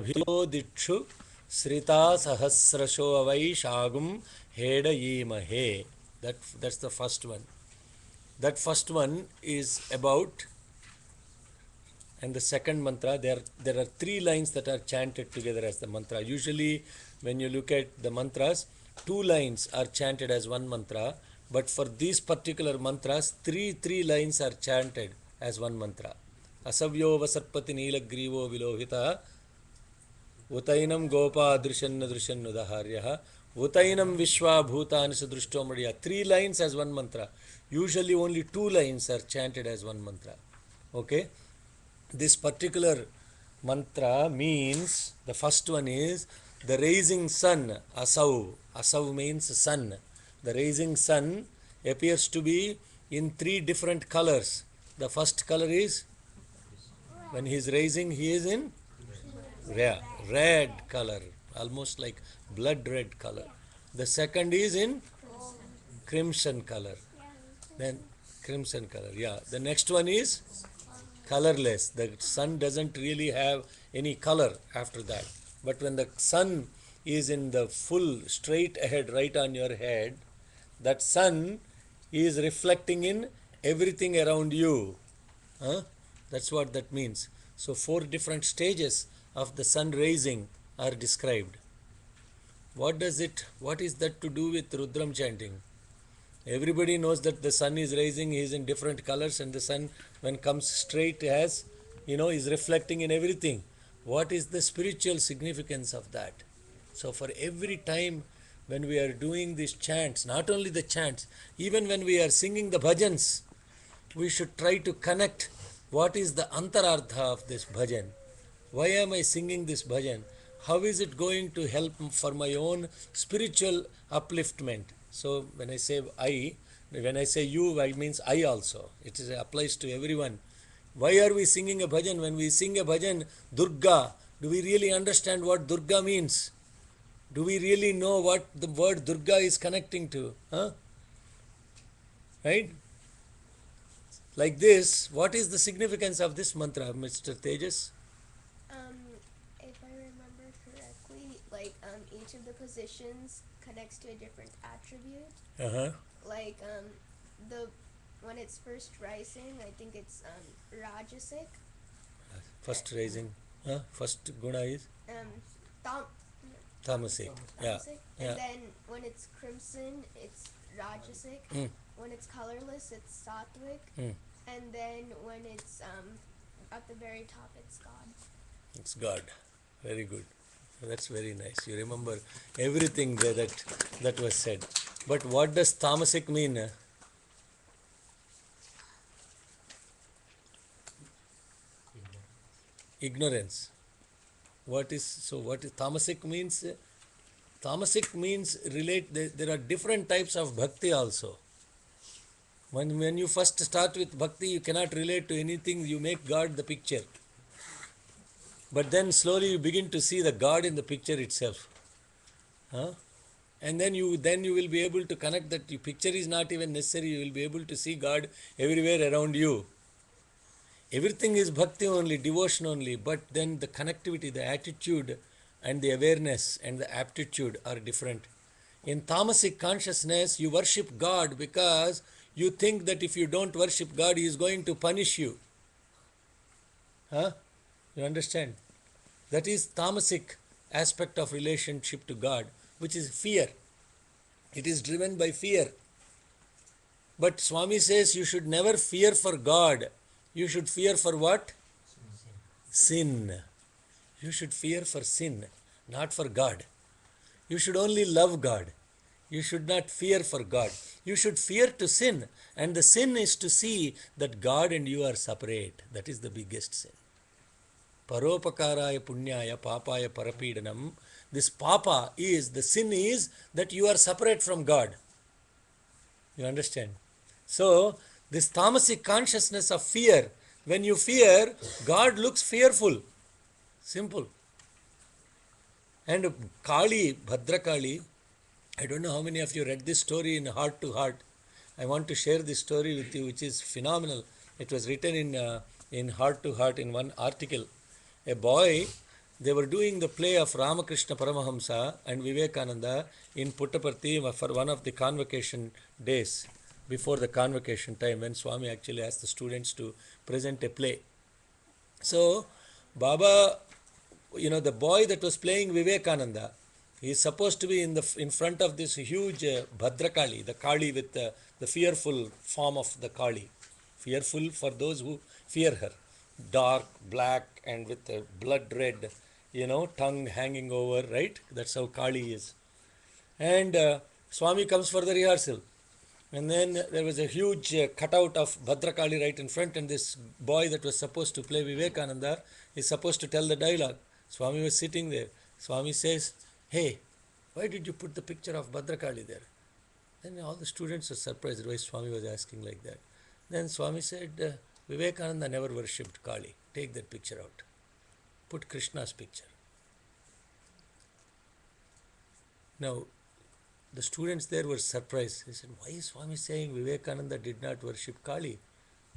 Dikshu Srita Sahasrasho Avai Shagum Heda Yimahe. That's the first one. That first one is about, and the second mantra, there are three lines that are chanted together as the mantra. Usually, when you look at the mantras, two lines are chanted as one mantra, but for these particular mantras, three lines are chanted as one mantra. Asavyo vasarpati nilagrivo vilohita Utainam gopa drishanna drishannu daharyah Utainam vishwa bhutani sudrushto mriya. Three lines as one mantra. Usually only two lines are chanted as one mantra. Okay? This particular mantra means, the first one is the rising sun, Asav. Asav means sun. The rising sun appears to be in three different colors. The first color is, when he is rising, he is in red color, almost like blood red color. The second is in crimson color. Then crimson color, yeah. The next one is colorless. The sun doesn't really have any color after that. But when the sun is in the full straight ahead, right on your head, that sun is reflecting in everything around you. Huh? That's what that means. So four different stages of the sun rising are described. What is that to do with Rudram chanting? Everybody knows that the sun is rising, he is in different colors, and the sun, when comes straight, is reflecting in everything. What is the spiritual significance of that? So for every time when we are doing these chants, not only the chants, even when we are singing the bhajans, we should try to connect what is the antarartha of this bhajan. Why am I singing this bhajan? How is it going to help for my own spiritual upliftment? So when I say you, I means I also. It applies to everyone. Why are we singing a bhajan? When we sing a bhajan, Durga, do we really understand what Durga means? Do we really know what the word Durga is connecting to? Huh? Right? Like this, what is the significance of this mantra, Mr. Tejas? If I remember correctly, like each of the positions connects to a different attribute. Like the when it's first rising, I think it's Rajasic. First rising, first guna is Tam Tamasic. Yeah. And then when it's crimson, it's Rajasic. When it's colorless, it's Sattvic. And then when it's at the very top, it's God. It's God. Very good. That's very nice. You remember everything there that was said. But what does Tamasic mean? Ignorance. What is Tamasic means? Tamasic means there are different types of bhakti also. When you first start with bhakti, you cannot relate to anything, you make God the picture. But then slowly you begin to see the God in the picture itself. And then you will be able to connect that your picture is not even necessary, you will be able to see God everywhere around you. Everything is bhakti only, devotion only, but then the connectivity, the attitude and the awareness and the aptitude are different. In tamasic consciousness, you worship God because you think that if you don't worship God, He is going to punish you. You understand? That is tamasic aspect of relationship to God, which is fear. It is driven by fear. But Swami says you should never fear for God. You should fear for what? Sin. You should fear for sin, not for God. You should only love God. You should not fear for God. You should fear to sin. And the sin is to see that God and you are separate. That is the biggest sin. Paropakaraya punyaya papaya parapidanam. This papa is, the sin is that you are separate from God. You understand? So, this tamasic consciousness of fear, when you fear, God looks fearful. Simple. And Kali, Bhadrakali, I don't know how many of you read this story in Heart to Heart. I want to share this story with you, which is phenomenal. It was written in Heart to Heart in one article. A boy they were doing the play of Ramakrishna Paramahamsa and Vivekananda in Puttaparthi for one of the convocation days before the convocation time, when Swami actually asked the students to present a play. So Baba, the boy that was playing Vivekananda, he is supposed to be in front of this huge Bhadrakali, the Kali with the fearful form of the Kali. Fearful for those who fear her. Dark, black, and with a blood red, tongue hanging over, right? That's how Kali is. And Swami comes for the rehearsal. And then there was a huge cutout of Bhadrakali right in front, and this boy that was supposed to play Vivekananda is supposed to tell the dialogue. Swami was sitting there. Swami says, "Hey, why did you put the picture of Bhadrakali there?" Then all the students were surprised why Swami was asking like that. Then Swami said, Vivekananda never worshipped Kali. Take that picture out. Put Krishna's picture. Now, the students there were surprised. They said, why is Swami saying Vivekananda did not worship Kali?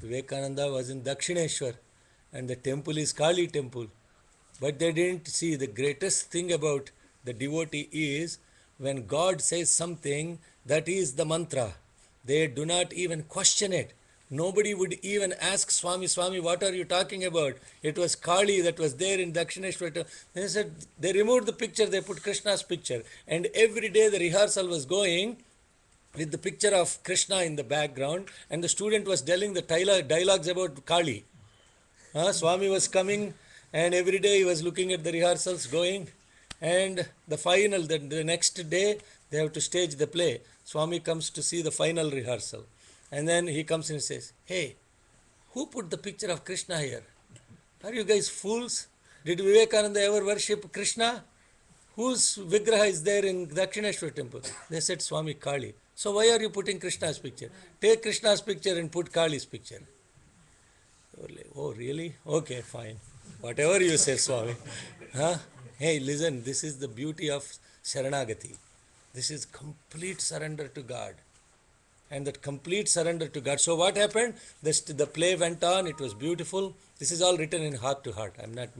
Vivekananda was in Dakshineshwar, and the temple is Kali temple. But they didn't see the greatest thing about the devotee is when God says something, that is the mantra. They do not even question it. Nobody would even ask Swami, Swami, what are you talking about? It was Kali that was there in Dakshineshwar. They said, they removed the picture, they put Krishna's picture. And every day the rehearsal was going with the picture of Krishna in the background, and the student was telling the dialogues about Kali. Swami was coming, and every day he was looking at the rehearsals going, and the next day they have to stage the play. Swami comes to see the final rehearsal, and then he comes and says, "Hey, who put the picture of Krishna here? Are you guys fools? Did Vivekananda ever worship Krishna? Whose Vigraha is there in Dakshineshwar temple?" They said, "Swami, Kali." "So why are you putting Krishna's picture? Take Krishna's picture and put Kali's picture." Like, oh, really? Okay, fine. Whatever you say, Swami. Huh? Hey, listen, this is the beauty of Sharanagati. This is complete surrender to God. And that complete surrender to God. So what happened? The play went on. It was beautiful. This is all written in heart to heart. I'm not,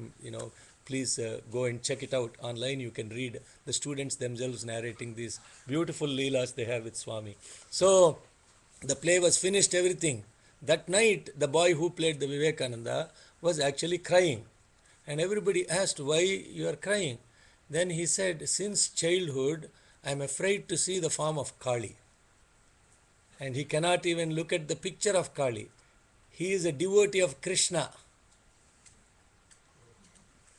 please go and check it out online. You can read the students themselves narrating these beautiful leelas they have with Swami. So the play was finished, everything. That night, the boy who played the Vivekananda was actually crying. And everybody asked, why you are crying? Then he said, since childhood, I am afraid to see the form of Kali. And he cannot even look at the picture of Kali. He is a devotee of Krishna.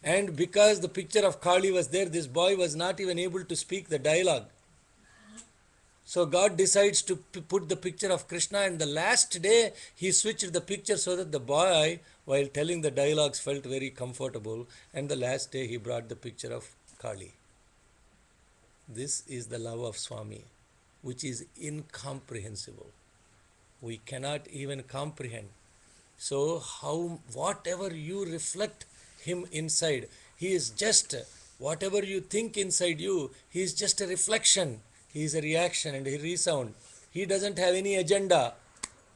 And because the picture of Kali was there, this boy was not even able to speak the dialogue. So God decides to put the picture of Krishna, and the last day he switched the picture so that the boy, while telling the dialogues, felt very comfortable, and the last day he brought the picture of Kali. This is the love of Swami, which is incomprehensible. We cannot even comprehend. So whatever you reflect him inside, he is just, whatever you think inside you, he is just a reflection. He is a reaction and a resound. He doesn't have any agenda.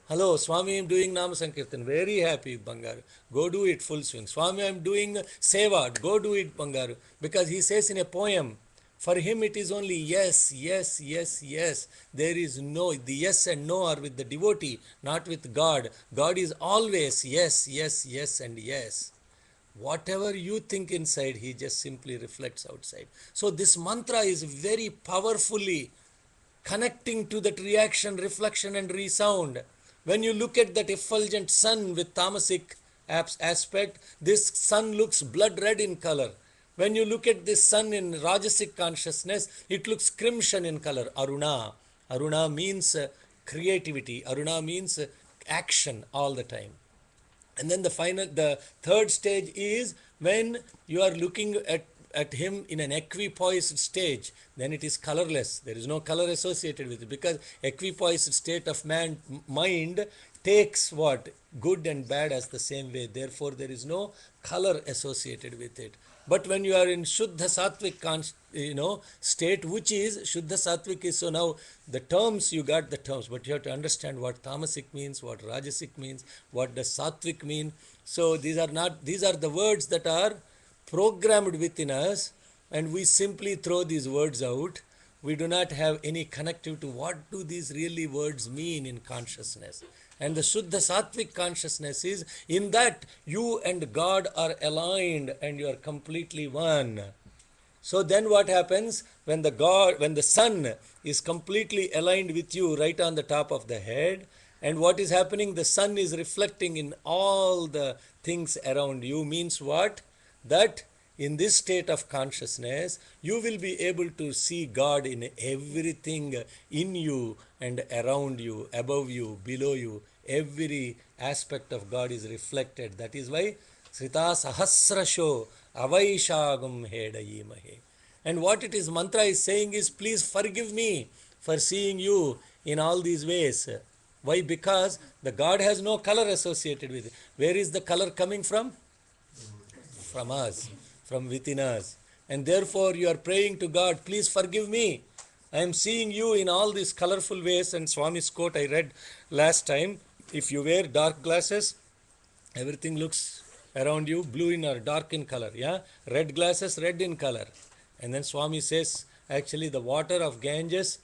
Hello, Swami, I'm doing Nama Sankirtan. Very happy, Bangaru. Go do it full swing. Swami, I'm doing Seva. Go do it, Bangaru. Because he says in a poem, for him it is only yes, yes, yes, yes. There is no, the yes and no are with the devotee, not with God. God is always yes, yes, yes, and yes. Whatever you think inside, he just simply reflects outside. So this mantra is very powerfully connecting to that reaction, reflection, and resound. When you look at that effulgent sun with Tamasic aspect, this sun looks blood red in color. When you look at this sun in Rajasic consciousness, it looks crimson in color, Aruna. Aruna means creativity. Aruna means action all the time. And then the third stage is when you are looking at him in an equipoised stage, then it is colorless. There is no color associated with it, because equipoised state of mind takes what? Good and bad as the same way. Therefore, there is no color associated with it. But when you are in Shuddha Sattvic state, which is Shuddha Sattvic is, so now the terms, you got the terms, but you have to understand what Tamasic means, what Rajasic means, what does Sattvic mean. So these are the words that are programmed within us, and we simply throw these words out. We do not have any connective to what do these really words mean in consciousness. And the Shuddha Sattvic consciousness is in that you and God are aligned and you are completely one. So then what happens when the sun is completely aligned with you right on the top of the head, and what is happening? The sun is reflecting in all the things around you, means what? That in this state of consciousness, you will be able to see God in everything in you and around you, above you, below you. Every aspect of God is reflected. That is why Srita Sahasrasho Avaishagam Hedayimahe. And what it is, mantra is saying is, please forgive me for seeing you in all these ways. Why? Because the God has no color associated with it. Where is the color coming from? From us, from within us. And therefore you are praying to God, please forgive me. I am seeing you in all these colorful ways. And Swami's quote I read last time, if you wear dark glasses, everything looks around you blue in or dark in color. Yeah, red glasses, red in color. And then Swami says, actually the water of Ganges,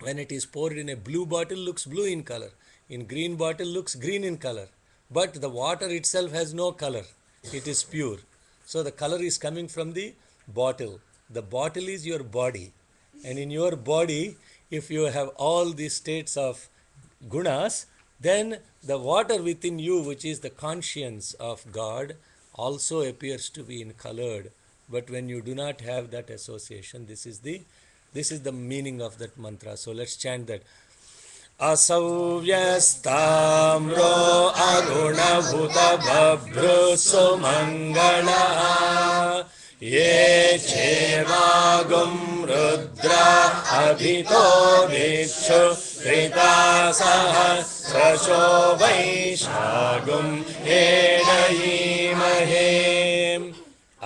when it is poured in a blue bottle, looks blue in color. In green bottle, looks green in color. But the water itself has no color. It is pure. So the color is coming from the bottle. The bottle is your body. And in your body, if you have all these states of gunas, then the water within you, which is the conscience of God, also appears to be in colored. But when you do not have that association, this is the meaning of that mantra. So let's chant that. Asavyastamro arunabhuta babhru sumangala ye chevagum rudra abhito dikshu krita sahasrasho vaishagum edayimahe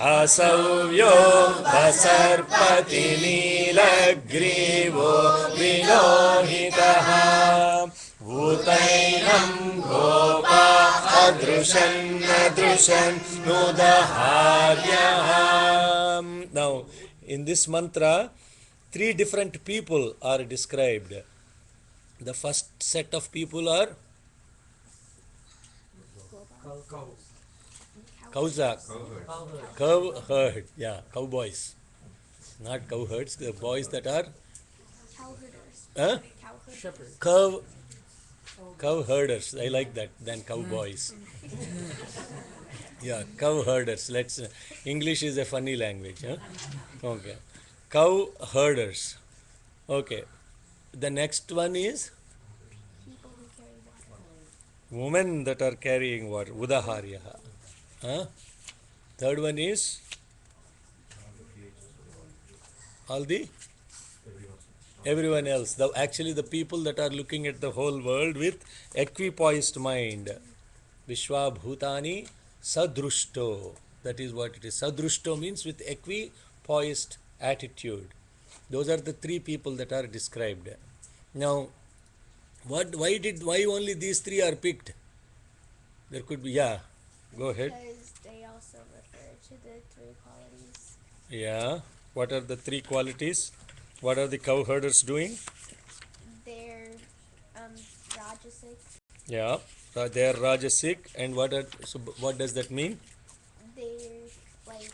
असव्यो बसर्पति नीलग्रीवो विलोहितः भूतैनं Gopa अदृशन् नुदहार्यः. Now, in this mantra, 3 different people are described. The first set of people are cowherd, yeah, cowboys, not cowherds, the boys that are huh? Shepherds. Cowherders. I like that than cowboys. Yeah, cowherders. English is a funny language, huh? Okay, cowherders. Okay, the next one is People who carry water. women that are carrying water, udaharyaha. Huh? Third one is all the everyone else. Actually, the people that are looking at the whole world with equipoised mind. Vishwa Bhutani Sadrushto. That is what it is. Sadrushto means with equipoised attitude. Those are the 3 people that are described. Now, why only these 3 are picked? There could be, yeah. Go ahead. Because they also refer to the 3 qualities. Yeah. What are the 3 qualities? What are the cowherders doing? They're Rajasic. Yeah. They are Rajasic. And what does that mean? They're like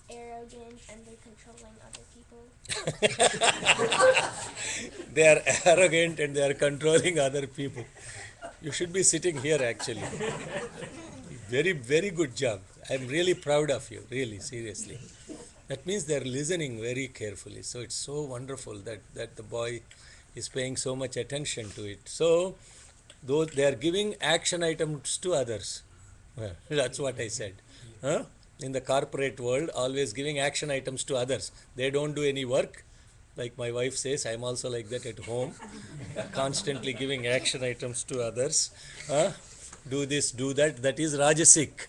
arrogant and they're controlling other people. They are arrogant and they are controlling other people. You should be sitting here actually. Very, very good job. I'm really proud of you, really, seriously. That means they're listening very carefully. So it's so wonderful that the boy is paying so much attention to it. So those they are giving action items to others. Well, that's what I said. Huh? In the corporate world, always giving action items to others. They don't do any work. Like my wife says, I'm also like that at home, constantly giving action items to others. Do this, do that. That is Rajasic,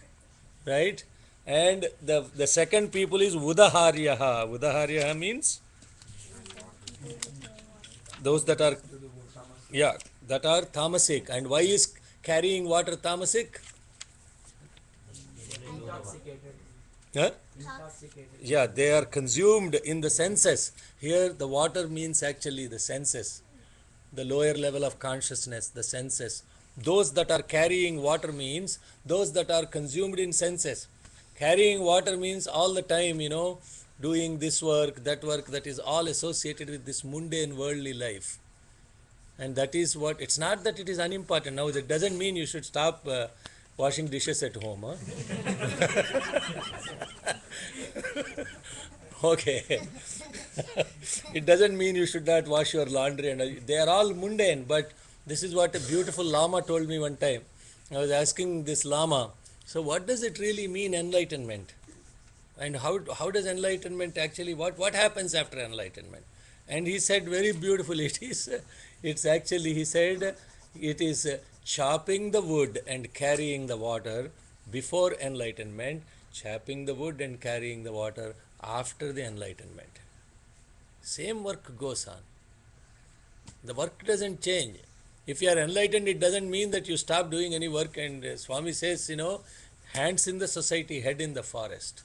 right? And the second people is Udaharyaha. Udaharyaha means those that are, yeah, that are Tamasic. And why is carrying water Tamasic? Intoxicated. Huh? Yeah, they are consumed in the senses. Here, the water means actually the senses, the lower level of consciousness, the senses. Those that are carrying water means those that are consumed in senses. Carrying water means all the time, doing this work, that is all associated with this mundane worldly life. And that is what, it's not that it is unimportant. Now, that doesn't mean you should stop washing dishes at home. Huh? Okay. It doesn't mean you should not wash your laundry, and they are all mundane. But this is what a beautiful Lama told me one time. I was asking this Lama, so what does it really mean, enlightenment? And how does enlightenment actually, what happens after enlightenment? And he said very beautifully, it's actually, he said, it is chopping the wood and carrying the water before enlightenment, chopping the wood and carrying the water after the enlightenment. Same work goes on. The work doesn't change. If you are enlightened, it doesn't mean that you stop doing any work. And Swami says, hands in the society, head in the forest.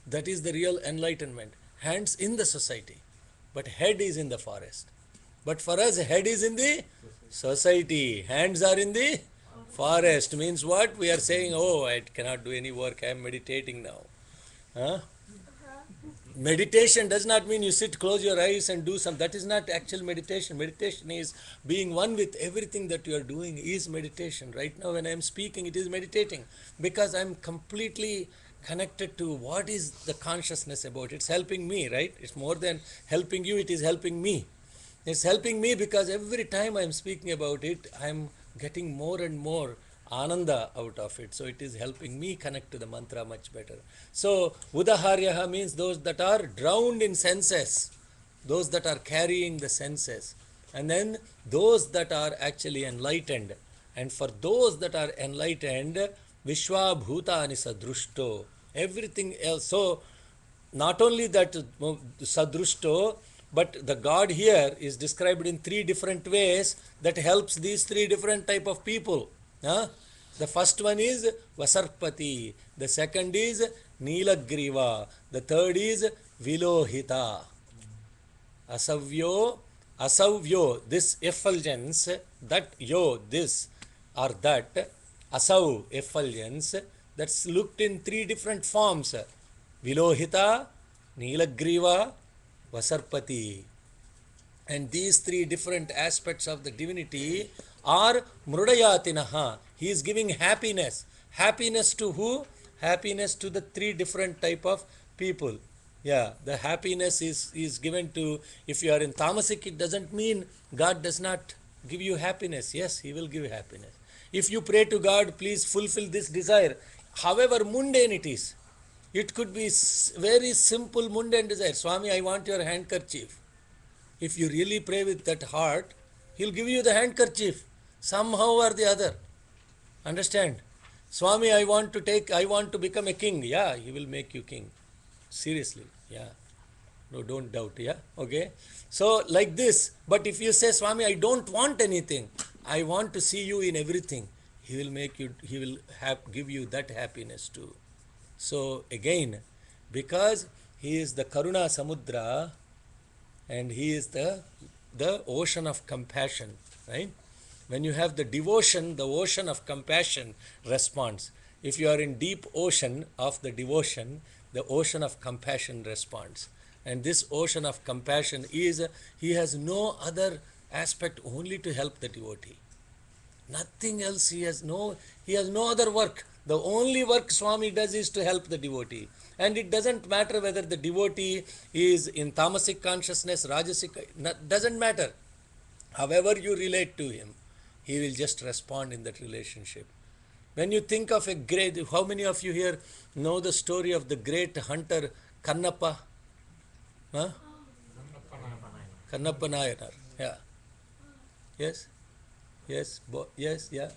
That is the real enlightenment. Hands in the society, but head is in the forest. But for us, head is in the society, hands are in the forest. Means what? We are saying, oh, I cannot do any work, I am meditating now. Huh? Meditation does not mean you sit, close your eyes and do some. That is not actual meditation. Meditation is being one with everything that you are doing is meditation. Right now when I am speaking, it is meditating because I am completely connected to what is the consciousness about. It's helping me, right? It's more than helping you, it is helping me. It's helping me because every time I am speaking about it, I am getting more and more ananda out of it. So it is helping me connect to the mantra much better. So udaharyaha means those that are drowned in senses, those that are carrying the senses, and then those that are actually enlightened. And for those that are enlightened, vishwa bhutani sadrushto, everything else. So not only that sadrushto, but the God here is described in three different ways that helps these three different type of people. Huh? The first one is Vasarpati, the second is Nilagriva, the third is Vilohita. Asavyo, this effulgence, that yo, this or that, asav, effulgence, that's looked in three different forms. Vilohita, Nilagriva, Vasarpati. And these three different aspects of the divinity are Mrudayatinaha. He is giving happiness. Happiness to who? Happiness to the three different type of people. Yeah, the happiness is given to, if you are in Tamasic, it doesn't mean God does not give you happiness. Yes, He will give happiness. If you pray to God, please fulfill this desire, however mundane it is. It could be very simple mundane desire. Swami, I want your handkerchief. If you really pray with that heart, He'll give you the handkerchief somehow or the other. Understand? Swami, I want to become a king. Yeah, He will make you king. Seriously. Yeah. No, don't doubt. Yeah. Okay. So, like this. But if you say, Swami, I don't want anything, I want to see you in everything, He will make you, He will give you that happiness too. So, again, because He is the Karuna Samudra, and He is the ocean of compassion, right? When you have the devotion, the ocean of compassion responds. If you are in deep ocean of the devotion, the ocean of compassion responds. And this ocean of compassion is, He has no other aspect, only to help the devotee. Nothing else. He has no other work. The only work Swami does is to help the devotee. And it doesn't matter whether the devotee is in tamasic consciousness, rajasic, doesn't matter. However you relate to him, he will just respond in that relationship. When you think of a great, how many of you here know the story of the great hunter Kannappa? Huh? Kannappa Nayanar. Yeah. Yes? Yes? Yes? Yeah?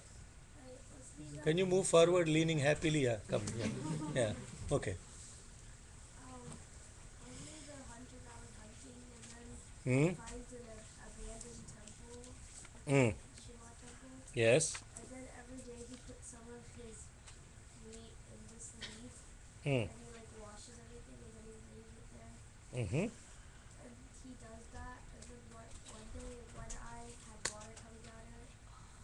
Can you move forward leaning happily? Yeah, come. Yeah. Yeah. Okay. Hmm? Mm. Yes. Mm. And he does that, and then one day one eye had water coming out of it,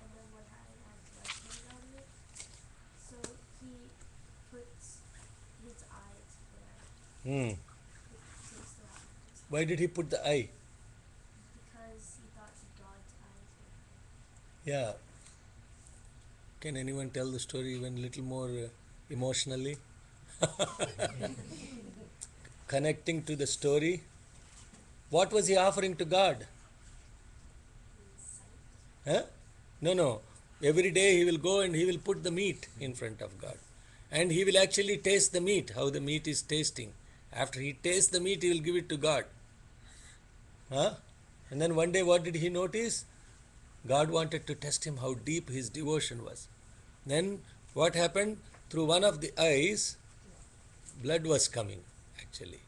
and then one eye had blood coming out of it. So he puts his eyes there. Hmm. It takes the water. Why did he put the eye? Because he thought God's eyes were there. Yeah. Can anyone tell the story even a little more emotionally? Connecting to the story. What was he offering to God? Huh? No, no. Every day he will go and he will put the meat in front of God. And he will actually taste the meat, how the meat is tasting. After he tastes the meat, he will give it to God. Huh? And then one day, what did he notice? God wanted to test him how deep his devotion was. Then what happened? Through one of the eyes, blood was coming, actually.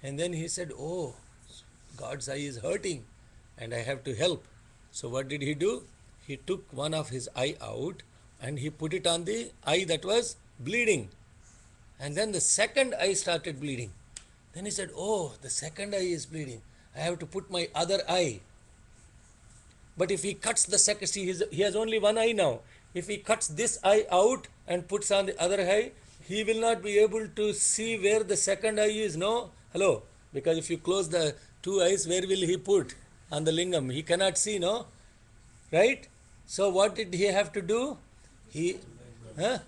And then he said, oh, God's eye is hurting and I have to help. So what did he do? He took one of his eye out and he put it on the eye that was bleeding. And then the second eye started bleeding. Then he said, oh, the second eye is bleeding. I have to put my other eye. But if he cuts the second, see, he has only one eye now. If he cuts this eye out and puts on the other eye, he will not be able to see where the second eye is, no? Hello? Because if you close the two eyes, where will he put on the lingam? He cannot see, no? Right? So what did he have to do? He, huh?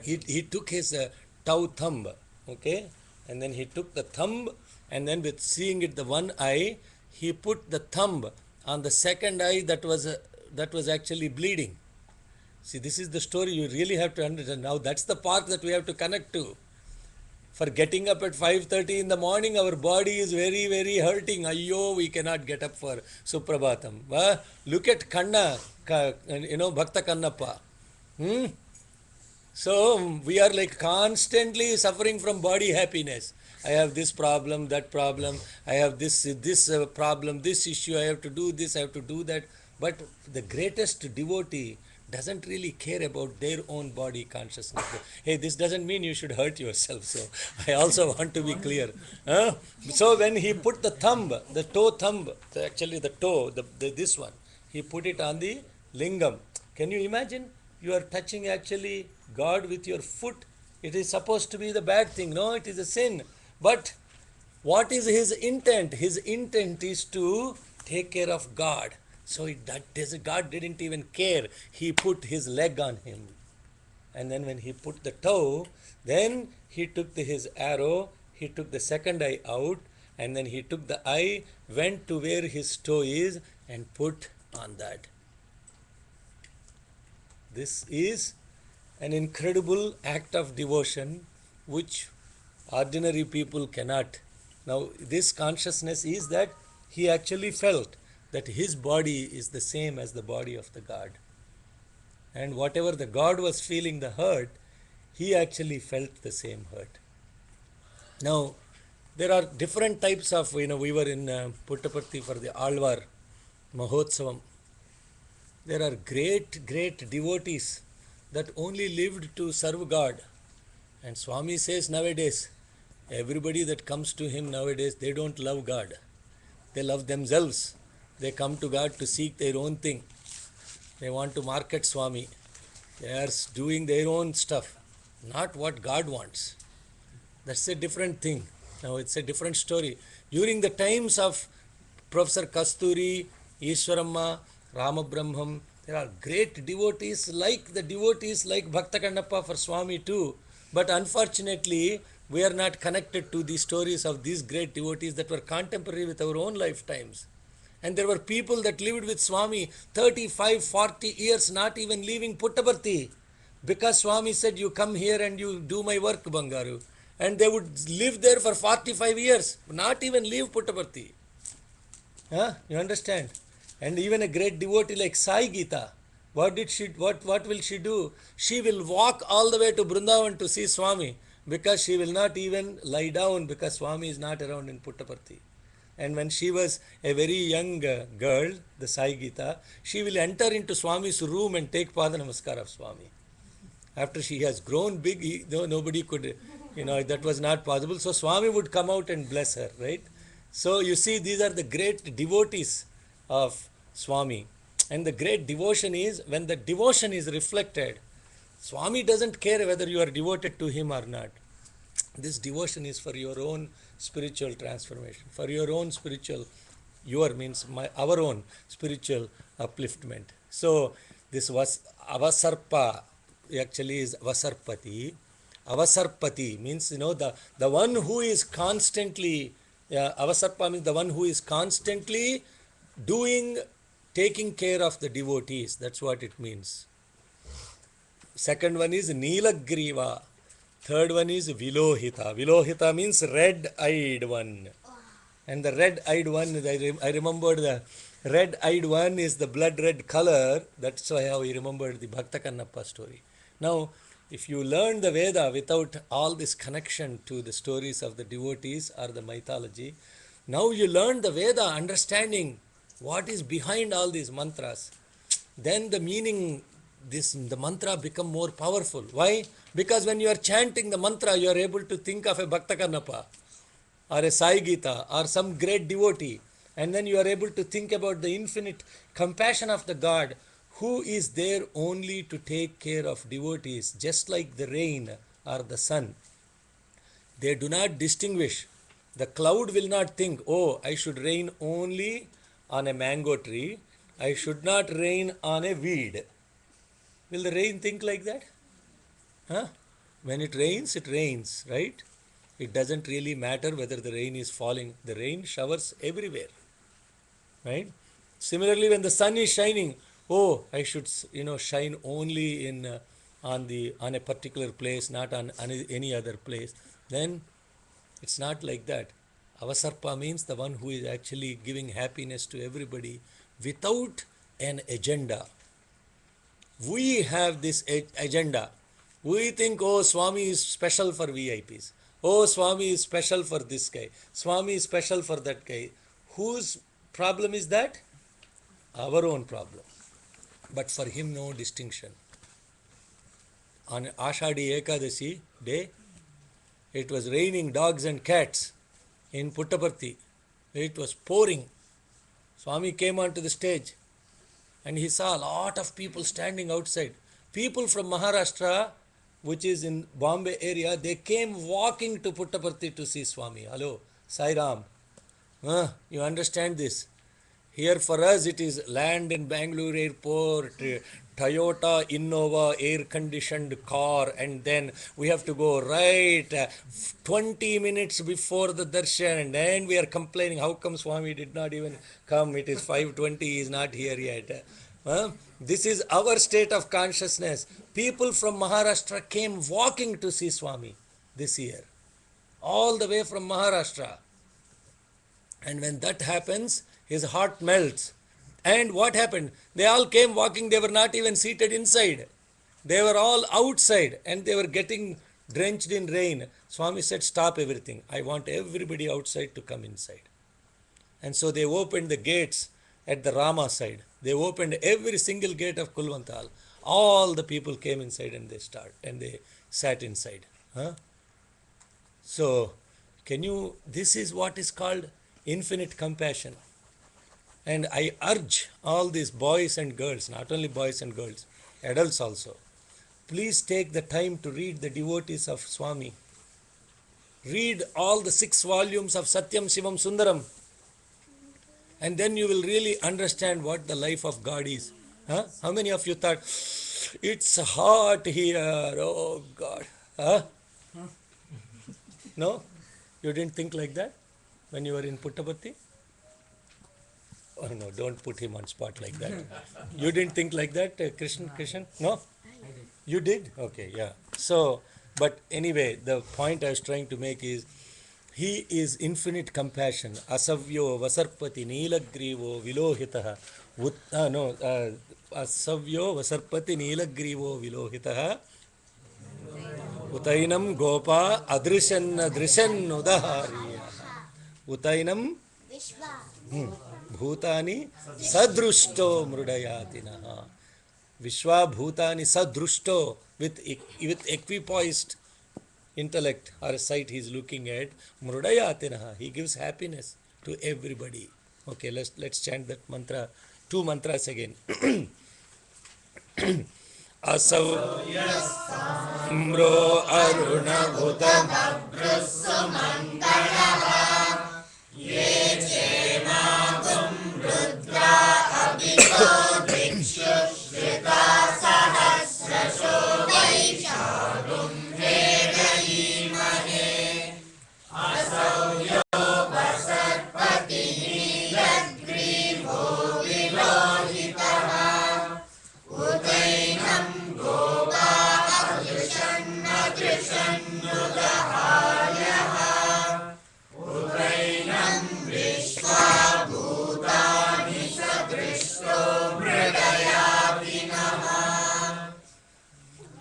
he took his toe thumb, okay? And then he took the thumb and then with seeing it the one eye, he put the thumb on the second eye that was actually bleeding. See, this is the story you really have to understand. Now that's the part that we have to connect to. For getting up at 5:30 in the morning, our body is very, very hurting. Ayyo, we cannot get up for Suprabhatam. Look at Kanna, Bhakta Kannappa. So we are like constantly suffering from body happiness. I have this problem, that problem. I have this problem, this issue. I have to do this. I have to do that. But the greatest devotee doesn't really care about their own body consciousness. Hey, this doesn't mean you should hurt yourself. So I also want to be clear. Huh? So when he put the thumb, the toe thumb, actually the toe, this one, he put it on the lingam. Can you imagine? You are touching actually God with your foot. It is supposed to be the bad thing. No, it is a sin. But what is his intent? His intent is to take care of God. So God didn't even care. He put his leg on him. And then when he put the toe, then he took his arrow, he took the second eye out, and then he took the eye, went to where his toe is, and put on that. This is an incredible act of devotion which ordinary people cannot. Now, this consciousness is that he actually felt that his body is the same as the body of the God. And whatever the God was feeling the hurt, he actually felt the same hurt. Now, there are different types of, we were in Puttaparthi for the Alvar Mahotsavam. There are great, great devotees that only lived to serve God. And Swami says nowadays, everybody that comes to him nowadays, they don't love God. They love themselves. They come to God to seek their own thing. They want to market Swami. They are doing their own stuff, not what God wants. That's a different thing. Now it's a different story. During the times of Professor Kasturi, Ishwaramma, Ramabrahmam, there are great devotees like Bhakta Kannappa for Swami too. But unfortunately, we are not connected to the stories of these great devotees that were contemporary with our own lifetimes. And there were people that lived with Swami 35, 40 years, not even leaving Puttaparthi. Because Swami said, you come here and you do my work, Bangaru. And they would live there for 45 years, not even leave Puttaparthi. Huh? You understand? And even a great devotee like Sai Gita, what will she do? She will walk all the way to Brindavan to see Swami, because she will not even lie down because Swami is not around in Puttaparthi. And when she was a very young girl, the Sai Gita, she will enter into Swami's room and take Pada Namaskar of Swami. After she has grown big, nobody could That was not possible. So Swami would come out and bless her, right? So you see, these are the great devotees of Swami. And the great devotion is when the devotion is reflected. Swami doesn't care whether you are devoted to him or not. This devotion is for your own spiritual transformation, for your own spiritual, your means our own spiritual upliftment. So this was avasarpa, actually is avasarpati. Avasarpati means, the one who is constantly, avasarpa means the one who is constantly doing, taking care of the devotees. That's what it means. Second one is Nilagriva. Third one is Vilohita. Vilohita means red-eyed one. And the red-eyed one, I remembered the red-eyed one is the blood red color. That's why I remembered the Bhakta Kannappa story. Now, if you learn the Veda without all this connection to the stories of the devotees or the mythology, now you learn the Veda understanding what is behind all these mantras. Then the meaning, the mantra become more powerful. Why? Because when you are chanting the mantra, you are able to think of a Bhakta Kannappa or a Sai Gita or some great devotee. And then you are able to think about the infinite compassion of the God who is there only to take care of devotees, just like the rain or the sun. They do not distinguish. The cloud will not think, oh, I should rain only on a mango tree. I should not rain on a weed. Will the rain think like that? Huh? When it rains, right? It doesn't really matter whether the rain is falling. The rain showers everywhere, right? Similarly, when the sun is shining, oh, I should, shine only on a particular place, not on any other place. Then it's not like that. Avasarpa means the one who is actually giving happiness to everybody without an agenda. We have this agenda. We think, oh, Swami is special for VIPs. Oh, Swami is special for this guy. Swami is special for that guy. Whose problem is that? Our own problem. But for him, no distinction. On Ashadi Ekadashi day, it was raining dogs and cats in Puttaparthi. It was pouring. Swami came onto the stage and he saw a lot of people standing outside. People from Maharashtra, which is in Bombay area, they came walking to Puttaparthi to see Swami. Hello, Sai Ram. You understand this? Here for us it is land in Bangalore airport, Toyota Innova air-conditioned car, and then we have to go right 20 minutes before the darshan, and then we are complaining, how come Swami did not even come? It is 5:20, he is not here yet. This is our state of consciousness. People from Maharashtra came walking to see Swami this year, all the way from Maharashtra. And when that happens, his heart melts. And what happened? They all came walking, they were not even seated inside. They were all outside and they were getting drenched in rain. Swami said, stop everything. I want everybody outside to come inside. And so they opened the gates at the Rama side. They opened every single gate of Kulvantal. All the people came inside and they sat inside. So, this is what is called infinite compassion. And I urge all these boys and girls, not only boys and girls, adults also, please take the time to read the devotees of Swami. Read all the 6 volumes of Satyam Shivam Sundaram. And then you will really understand what the life of God is. How many of you thought, it's hot here, oh God. No? You didn't think like that when you were in Puttaparthi? Oh no, don't put him on spot like that. You didn't think like that, Krishan? No? You did? Okay, yeah. So, but anyway, the point I was trying to make is, he is infinite compassion. Asavyo vasarpati neelagrivo vilohitaha. Asavyo vasarpati neelagrivo vilohitaha. Utainam gopa adrishan udahariya. Utainam Bhutani sadrushto mrudayatinaha. Vishwa Bhutani sadrushto, with equipoised intellect or sight he is looking at, mrudayatinaha, he gives happiness to everybody. Okay, let's chant that mantra, two mantras again. Asau mro aruna bhutam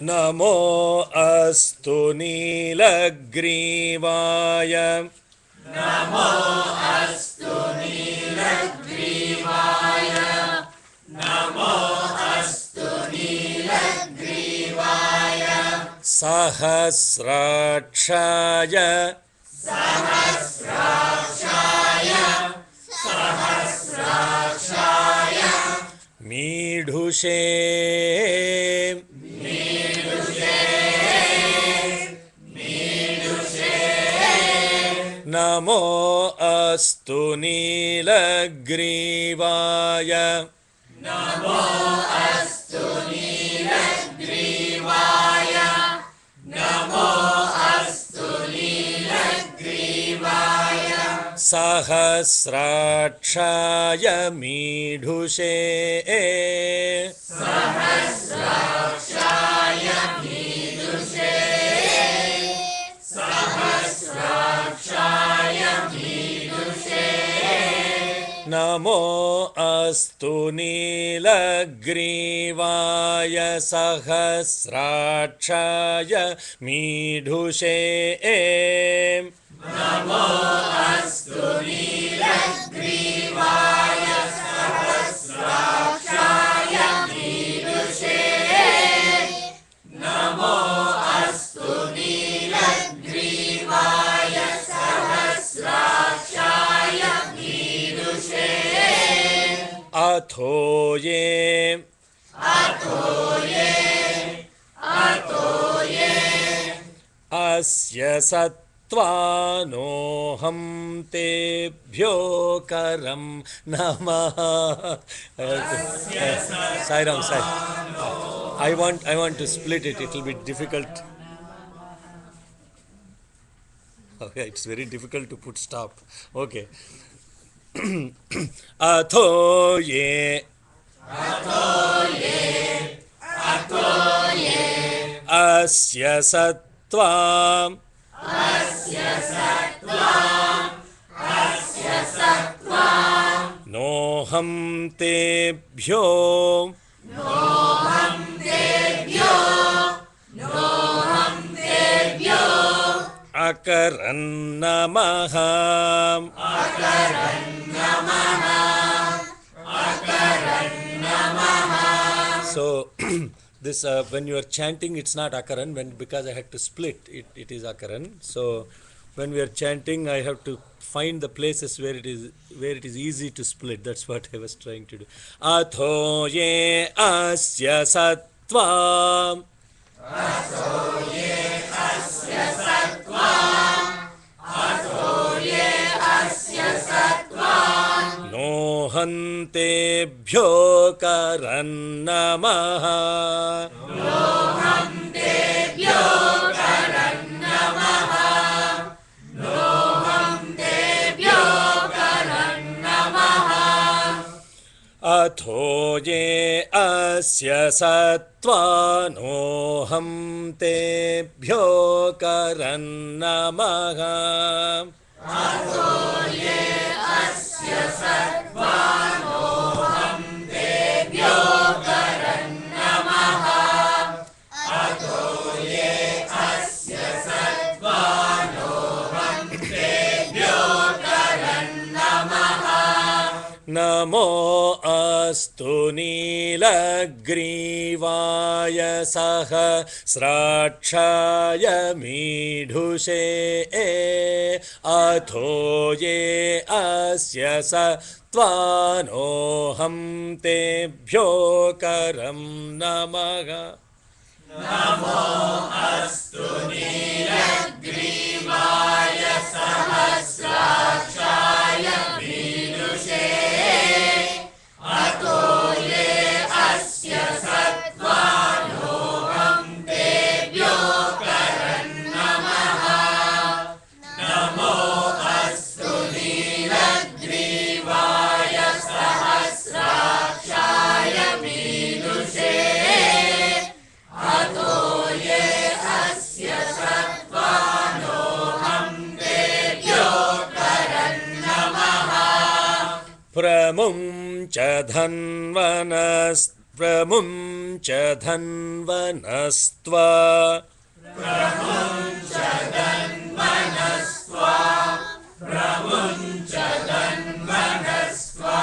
नमो अस्तु नीलग्रीवाय नमो अस्तु नीलग्रीवाय नमो अस्तु नीलग्रीवाय सहस्राक्षाय सहस्राक्षाय सहस्राक्षाय मीढुषे नमो अस्तु नीलग्रीवाय नमो अस्तु नीलग्रीवाय नमो अस्तु नीलग्रीवाय सहस्राक्षाय मीढुषे सहस्राक्षाय मीढुषे सहस्राक्षाय मीढुषे नमो अस्तु नीलग्रीवाय सहस्राक्षाय मीढुषे नमो अस्तु नीलग्रीवाय सहस्राक्षाय मीढुषे नमो अस्तु नीलग्रीवाय सहस्राक्षाय मीढुषे अथो ये अस्य सत्त्वानोऽहं तेभ्यो करं नमः. Sai Ram, Sai. I want to split it. It will be difficult. Okay, it's very difficult to put stop. Okay. Atho ye asya sattvam noham tebhyo akaran namaha. So this when you are chanting, it's not akaran, because I had to split it is akaran. So when we are chanting, I have to find the places where it is easy to split. That's what I was trying to do. Atho ye asya sattvam nohantebhyo karannamaha. Atho ye asya sattvaanoham tebhyo karannamaha. नमो अस्तु नीलग्रीवाय सहस्राक्षाय मीढुषे अथो ये अस्य सत्त्वानोऽहं तेभ्यो करं नमः नमो अस्तु नीलग्रीवाय सहस्राक्षाय मीनुषे अतो ये अस्य सत्त्वानोऽहं तेभ्यो करन्नमः नमो अस्तु नीलग्रीवाय सहस्राक्षाय मीनुषे अतो ये अस्य सत्त्वानोऽहं तेभ्यो करन्नमः प्रमुञ्च धन्वनस्त्वा प्रमुञ्च धन्वनस्त्वा प्रमुञ्च धन्वनस्त्वा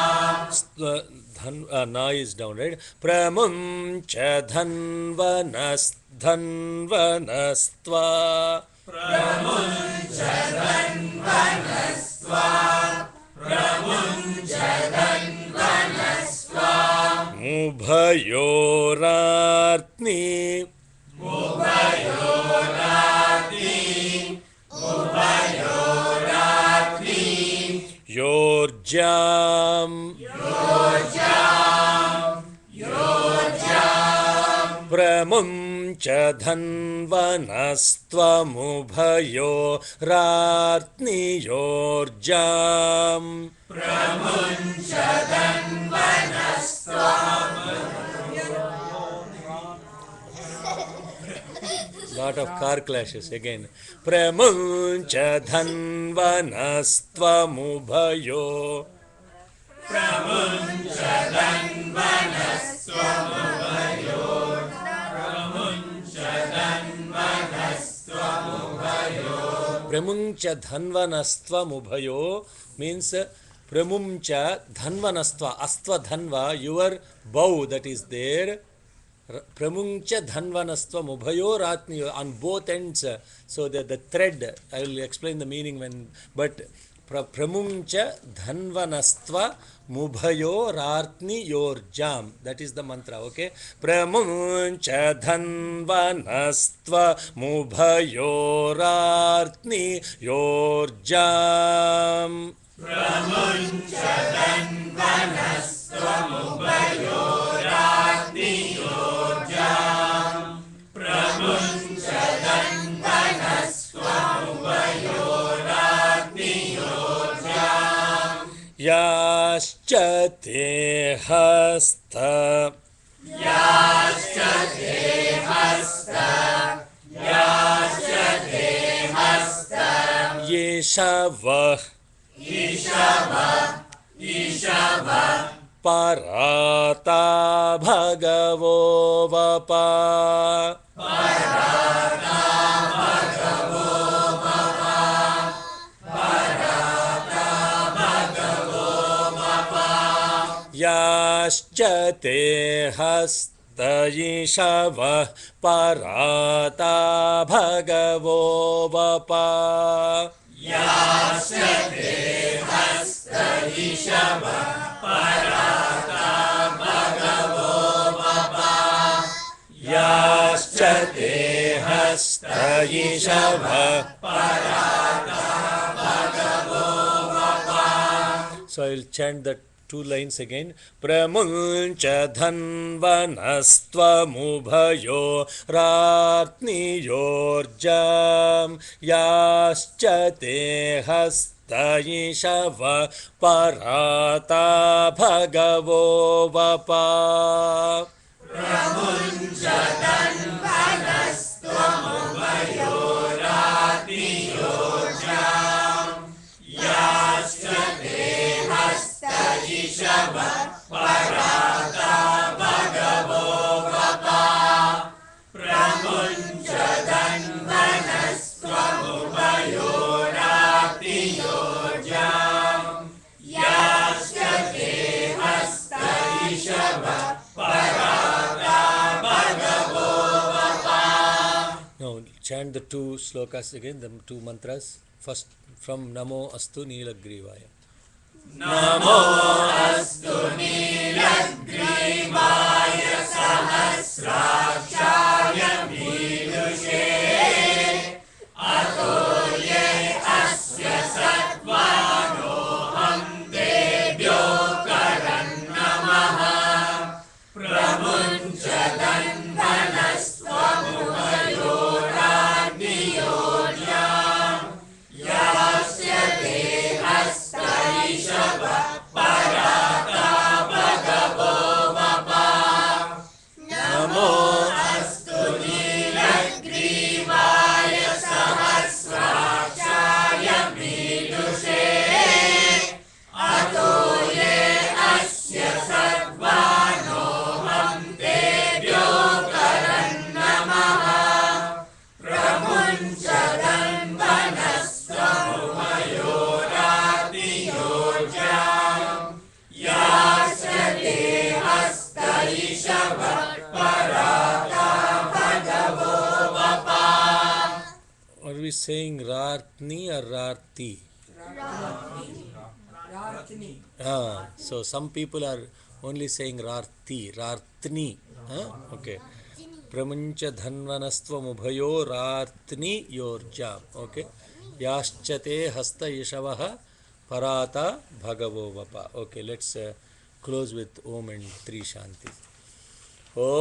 na is down, right? Pramunch dhanvanastva प्रमुञ्च धन्वनस्त्वा प्रमुञ्च धन्वनस्त्वा उभयोरार्त्नि योर्जाम् प्रमुञ्च धन्वनस्त्वमुभयोरार्त्नियोर्जाम् प्रमुञ्च धन्वनस्त्वा lot of car clashes again. Pramuncha dhanvanastvamubhayo प्रमुञ्च धन्वनस्त्वमुभयो प्रमुञ्च धन्वनस्त्वमुभयो Pramuncha dhanvanastvamubhayo means Pramuncha dhanvanastva astva dhanva, your bow that is there. Pramuncha dhanvanastva mubhayo ratni, on both ends. So the thread, I will explain the meaning when, but pramuncha dhanvanastva mubhayo ratni yorjam, that is the mantra. Okay, pramuncha dhanvanastva mubhayo ratni yorjam प्रमुञ्च धन्वनस्त्वमुभयो राज्ञियोर्जाम् प्रमुञ्च धन्वनस्त्वमुभयो राज्ञियोर्जाम् याश्च ते हस्त याश्च ते हस्त याश्च ते हस्त येषवः ईशव पराता भगवो वपा पराता भगवो वपा पराता भगवो वपा याश्च ते हस्त ईशवः पराता भगवो वपा याश्च ते हस्त ईशव पराता भगवो वपा याश्च ते हस्त ईशवः पराता भगवो वपा So I will chant the two lines again. Pramuncha dhanvanastvamubhayo ratniyorjam yascha te hastayishava parata bhagavo vapa. प्रमुञ्च धन्वनस्त्वमुभयो राज्ञियोर्जाम् याश्च ते हस्त ईशव पराता भगवो वपा प्रमुञ्च धन्वनस्त्वमुभयो राज्ञियोर्जाम् याश्च ते chant the two slokas again, the two mantras. First from Namo Astu Neelagrivaya. Namo astu Neelagrivaya Sahasrachaya Vidushe Atoye Asya Satvanoham Debyo Karannamaha Pramunchadan Vanasvamuhayoradniyodyam Yasya Dehasta Ishava Parata Bhagavo Vapa Namo Astu Neelagrivaya Sahasrachaya Vidushe Atoye Asya Satvanoham Debyo Karannamaha Pramunchadan Vanasvamuhayoradniyodyam Yasya Dehasta Ishava Parata Bhagavo Vapa. Are we saying Rartni or Rarti? So some people are only saying Rarti, Rartni. Okay. Pramuncha dhanvanastva mubhayo Rartni yorjam. Okay. Yaschate hasta yashavaha parata bhagavo vapa. Okay, let's close with Om and Three Shanti. Om.